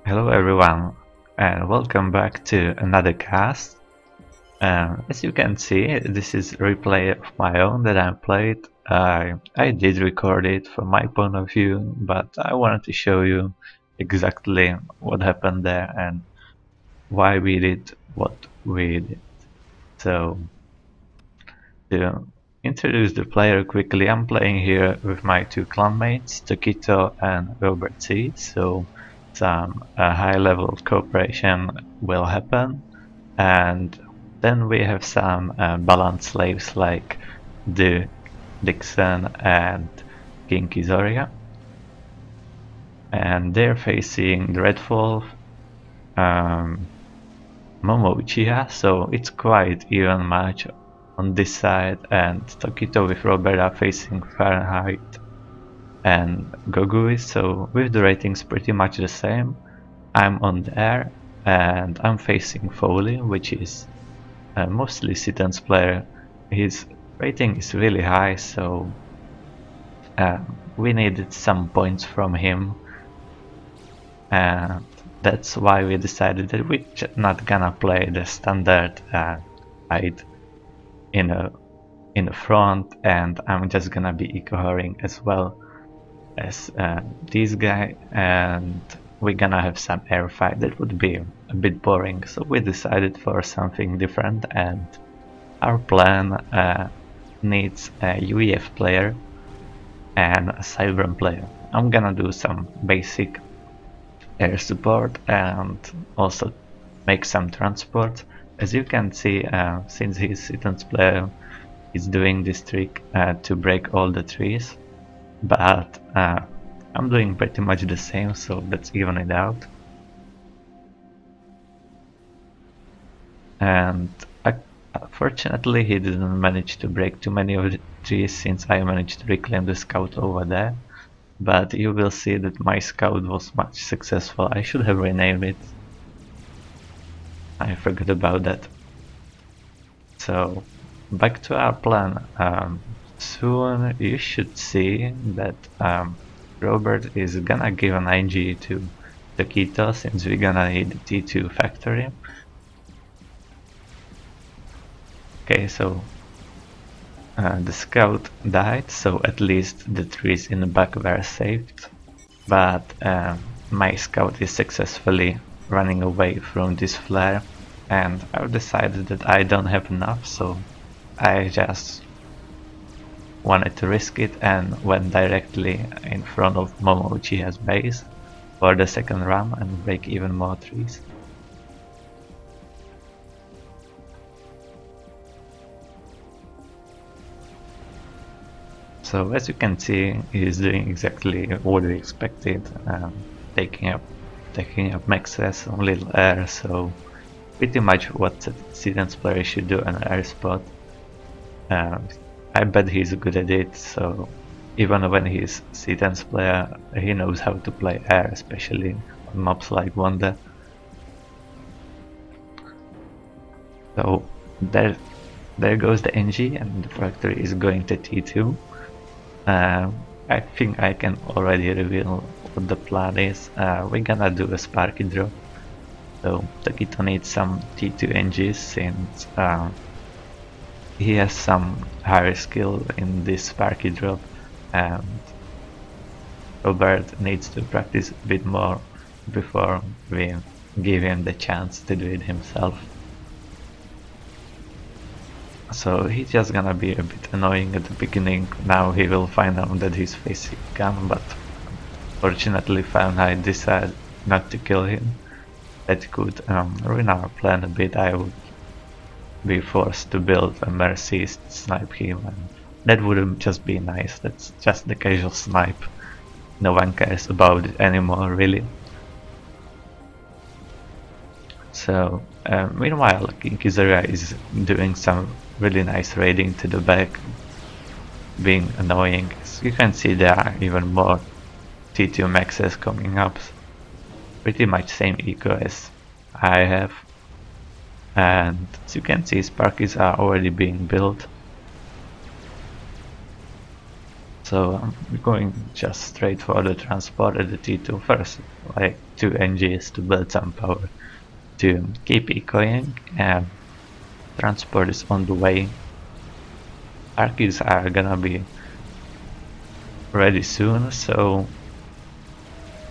Hello everyone and welcome back to another cast. As you can see, this is a replay of my own that I played. I did record it from my point of view, but I wanted to show you exactly what happened there and why we did what we did. So, to introduce the player quickly, I'm playing here with my two clanmates, Tokito and Robert C. So some high-level cooperation will happen, and then we have some balanced slaves like the Dixon and King Kizoria, and they're facing the Red Wolf, Momo Uchiha, so it's quite even match on this side, and Tokito with Robert are facing Fahrenheit and Gogui, so with the ratings pretty much the same. I'm on there and I'm facing Foley, which is mostly Citan's player. His rating is really high, so we needed some points from him, and that's why we decided that we're not gonna play the standard hide in the front, and I'm just gonna be eco-horing as well as this guy, and we're gonna have some air fight. That would be a bit boring, so we decided for something different, and our plan needs a UEF player and a Cybran player. I'm gonna do some basic air support and also make some transport. As you can see, since he's Citan's player, he's doing this trick to break all the trees, but I'm doing pretty much the same, so let's even it out. And fortunately he didn't manage to break too many of the trees, since I managed to reclaim the scout over there. But you will see that my scout was much successful. I should have renamed it. I forgot about that. So back to our plan. Soon you should see that Robert is gonna give an IG to Tokito, since we're gonna need the T2 factory. Okay, so the scout died, so at least the trees in the back were saved, but my scout is successfully running away from this flare, and I've decided that I don't have enough, so I just wanted to risk it and went directly in front of Momo Uchiha's base for the second run and break even more trees. So as you can see, he is doing exactly what we expected, taking up maxes on little air, so pretty much what Citan's player should do on air spot. I bet he's good at it, so even when he's Citan's player, he knows how to play air, especially on mobs like Wanda. So there goes the NG, and the factory is going to T2. I think I can already reveal what the plan is. We're gonna do a sparky drop. So Tokito needs some T2 NGs, since he has some higher skill in this sparky drop, and Robert needs to practice a bit more before we give him the chance to do it himself. So he's just gonna be a bit annoying at the beginning. Now he will find out that he's facing gun, but fortunately Fahrenheit decided not to kill him. That could ruin our plan a bit. I would be forced to build a Mercy snipe him, and that wouldn't just be nice. That's just the casual snipe. No one cares about it anymore, really. So meanwhile, King Kizoria is doing some really nice raiding to the back, being annoying. As you can see, there are even more T2 maxes coming up. Pretty much same eco as I have. And as you can see, Sparkies are already being built. So I'm going just straight for the transport at the T2 first, like 2 NGs to build some power to keep ecoing, and transport is on the way. Archies are gonna be ready soon, so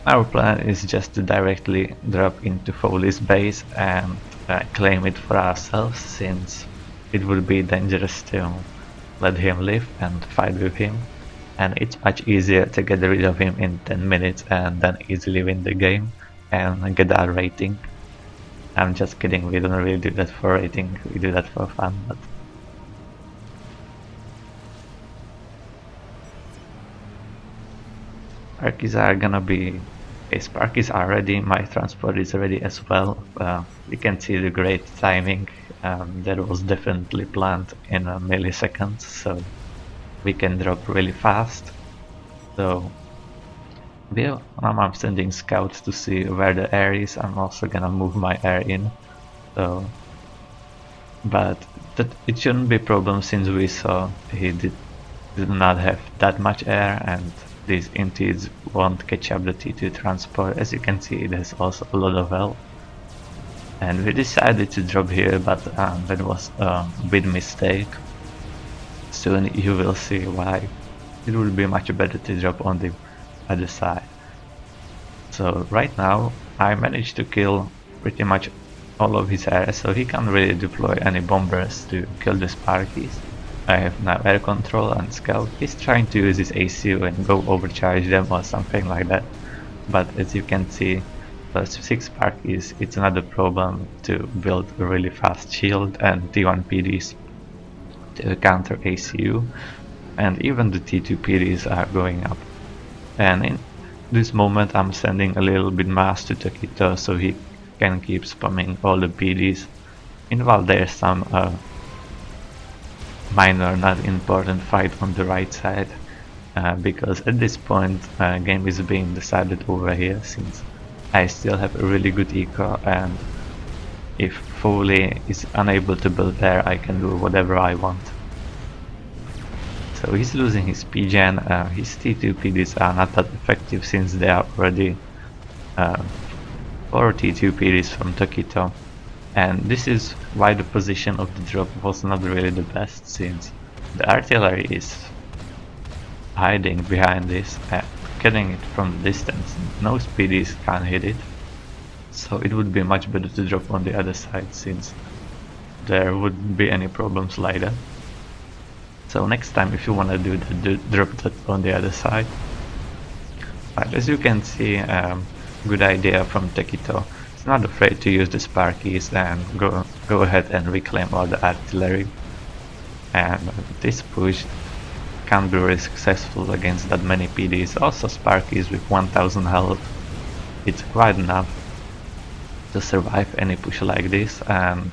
our plan is just to directly drop into Foley's base and claim it for ourselves, since it would be dangerous to let him live and fight with him, and it's much easier to get rid of him in 10 minutes and then easily win the game and get our rating. I'm just kidding, we don't really do that for rating, we do that for fun, but Sparkies are gonna be... Okay, Sparkies are ready, my transport is ready as well. You can see the great timing, that was definitely planned in a millisecond, so we can drop really fast. So I'm sending scouts to see where the air is. I'm also gonna move my air in, so but it shouldn't be a problem, since we saw he did not have that much air, and these intis won't catch up the T2 transport. As you can see, it has also a lot of health. And we decided to drop here, but that was a big mistake. Soon you will see why. It would be much better to drop on the other side. So right now I managed to kill pretty much all of his air, so he can't really deploy any bombers to kill the Sparkies. I have now air control and scout. He's trying to use his ACU and go overcharge them or something like that. But as you can see, plus 6 Sparkies, it's another problem to build a really fast shield and T1 PDs to counter ACU. And even the T2 PDs are going up. And in this moment I'm sending a little bit mass to Taquito so he can keep spamming all the PDs. Meanwhile there's some minor, not important fight on the right side, because at this point game is being decided over here, since I still have a really good eco, and if Foley is unable to build there, I can do whatever I want. So he's losing his PGen, his T2 PDs are not that effective since they are already 4 T2 PDs from Taquito. And this is why the position of the drop was not really the best, since the artillery is hiding behind this and getting it from the distance. No speedies can hit it, so it would be much better to drop on the other side, since there wouldn't be any problems later. So next time if you want to do that, drop that on the other side. But as you can see, good idea from Taquito. Not afraid to use the Sparkies and go ahead and reclaim all the artillery, and this push can't be really successful against that many PDs. Also Sparkies with 1000 health, it's quite enough to survive any push like this. And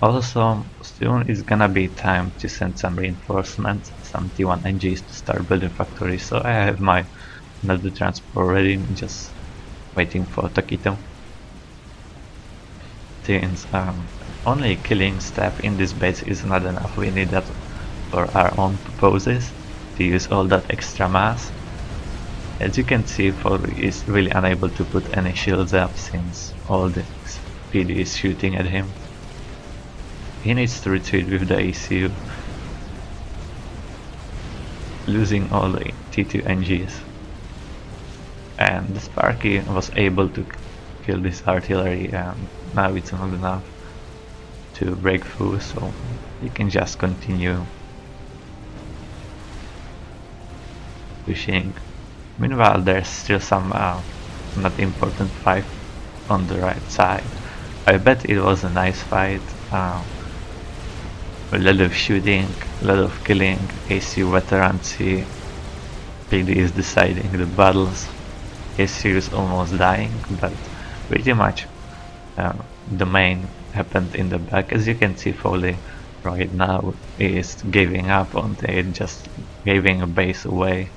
also soon it's gonna be time to send some reinforcements, some T1 NGs to start building factories. So I have my another transport ready, just waiting for Taquito. Since only killing staff in this base is not enough, we need that for our own purposes, to use all that extra mass. As you can see, Foley is really unable to put any shields up, since all the PD is shooting at him. He needs to retreat with the ACU, losing all the T2 NGs. And the Sparky was able to kill this artillery, and now it's not enough to break through, so you can just continue pushing. Meanwhile there's still some not important fight on the right side. I bet it was a nice fight, a lot of shooting, a lot of killing, ACU veterancy, PD is deciding the battles, ACU is almost dying, but pretty much the main happened in the back. As you can see, Foley right now is giving up on it, just giving a base away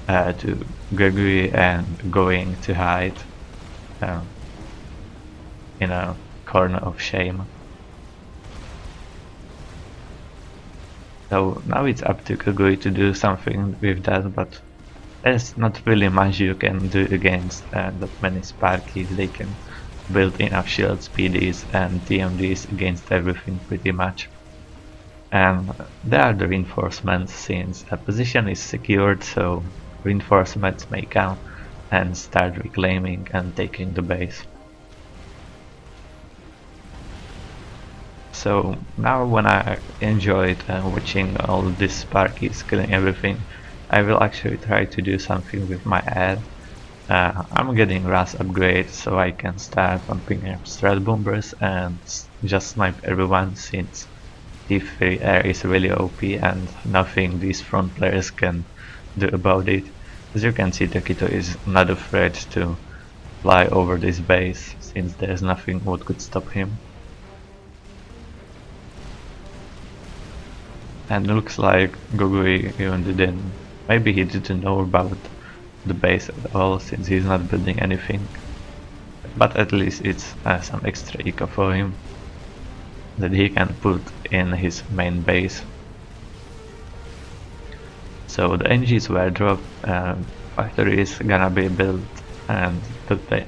to Gregory and going to hide in a corner of shame. So now it's up to Kagui to do something with that, but there's not really much you can do against that many Sparkies. They can build enough shields, PDs and TMDs against everything pretty much. And there are the reinforcements, since a position is secured, so reinforcements may come and start reclaiming and taking the base. So now when I enjoyed watching all these Sparkies killing everything, I will actually try to do something with my ad. I'm getting Ras upgrade so I can start pumping up Strat Bombers and just snipe everyone, since T3 air is really OP and nothing these front players can do about it. As you can see, Takito is not afraid to fly over this base, since there's nothing what could stop him. And looks like Gogui even didn't, maybe he didn't know about the base at all, since he's not building anything. But at least it's some extra eco for him that he can put in his main base. So the NGs were dropped, factory is gonna be built, and the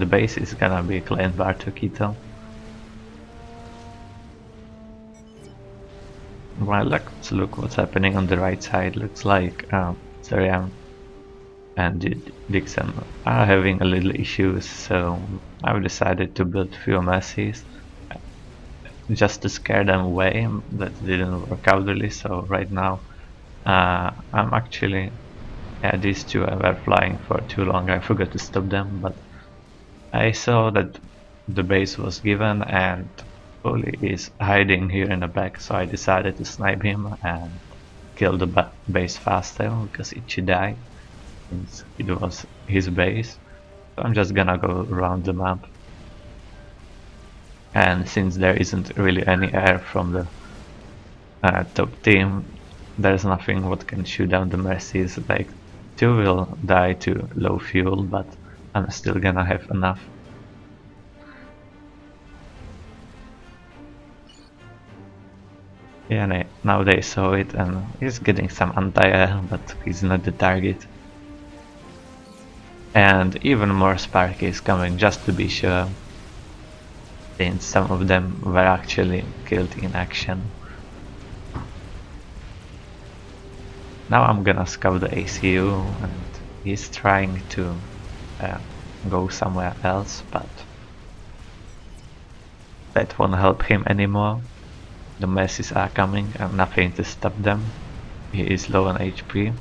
base is gonna be claimed by Takito. Well, let's look what's happening on the right side. Looks like Zeriam and Dixon are having a little issues, so I've decided to build few mercies just to scare them away. That didn't work out really, so right now I'm actually, these two were flying for too long. I forgot to stop them, but I saw that the base was given and Oli is hiding here in the back, so I decided to snipe him and kill the base faster, because it should die since it was his base. So I'm just gonna go around the map, and since there isn't really any air from the top team, there's nothing what can shoot down the mercies. Like, two will die to low fuel, but I'm still gonna have enough. Yeah, now they saw it, and he's getting some anti-air, but he's not the target. And even more Sparkies coming just to be sure, since some of them were actually killed in action. Now I'm gonna scout the ACU, and he's trying to go somewhere else, but that won't help him anymore. The mercies are coming and nothing to stop them. He is low on HP,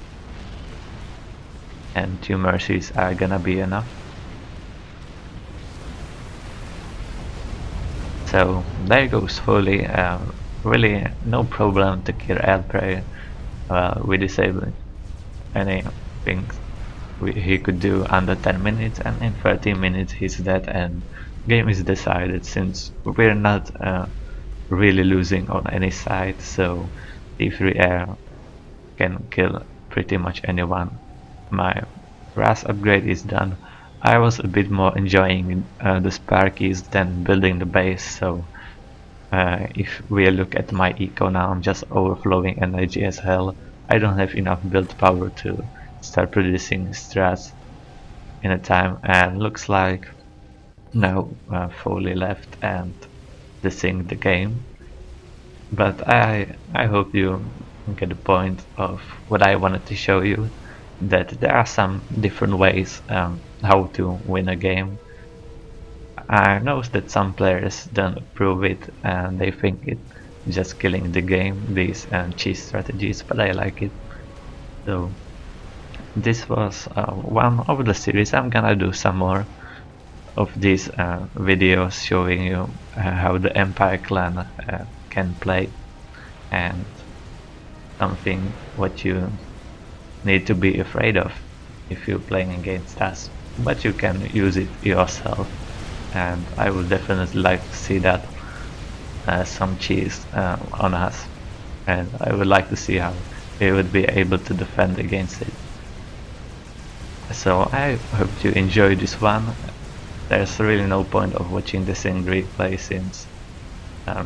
and 2 mercies are gonna be enough. So there goes Foley. Really no problem to kill Airprey. We disabled anything he could do under 10 minutes, and in 30 minutes he's dead and game is decided, since we're not really losing on any side, so T3 air can kill pretty much anyone. My Ras upgrade is done. I was a bit more enjoying the Sparkies than building the base, so if we look at my eco now, I'm just overflowing energy as hell. I don't have enough build power to start producing strats in a time, and looks like now Foley left and dissing the game. But I hope you get the point of what I wanted to show you, that there are some different ways how to win a game. I know that some players don't approve it and they think it's just killing the game, these cheese strategies, but I like it. So this was one of the series. I'm gonna do some more of these videos showing you how the Empire clan can play, and something what you need to be afraid of if you're playing against us, but you can use it yourself, and I would definitely like to see that some cheese on us, and I would like to see how we would be able to defend against it. So I hope you enjoyed this one. There's really no point of watching this in replay, since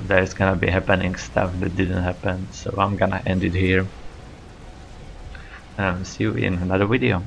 there's gonna be happening stuff that didn't happen, so I'm gonna end it here. See you in another video.